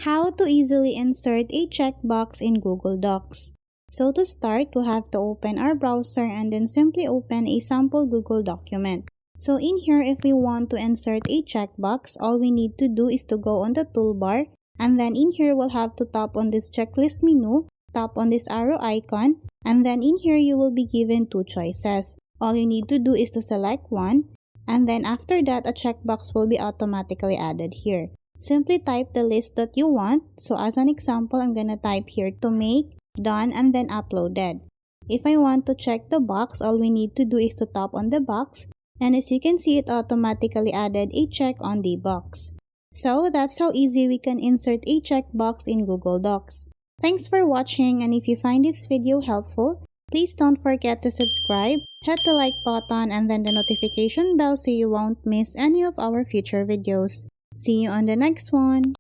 How to easily insert a checkbox in Google Docs. So to start, we'll have to open our browser and then simply open a sample Google document. So in here, if we want to insert a checkbox, all we need to do is to go on the toolbar, and then in here we'll have to tap on this checklist menu, tap on this arrow icon, and then in here you will be given two choices. All you need to do is to select one, and then after that a checkbox will be automatically added here. Simply type the list that you want. So as an example, I'm gonna type here to make, done, and then uploaded. If I want to check the box, all we need to do is to tap on the box, and as you can see, it automatically added a check on the box. So that's how easy we can insert a checkbox in Google Docs. Thanks for watching, and if you find this video helpful, please don't forget to subscribe, hit the like button, and then the notification bell so you won't miss any of our future videos. See you on the next one.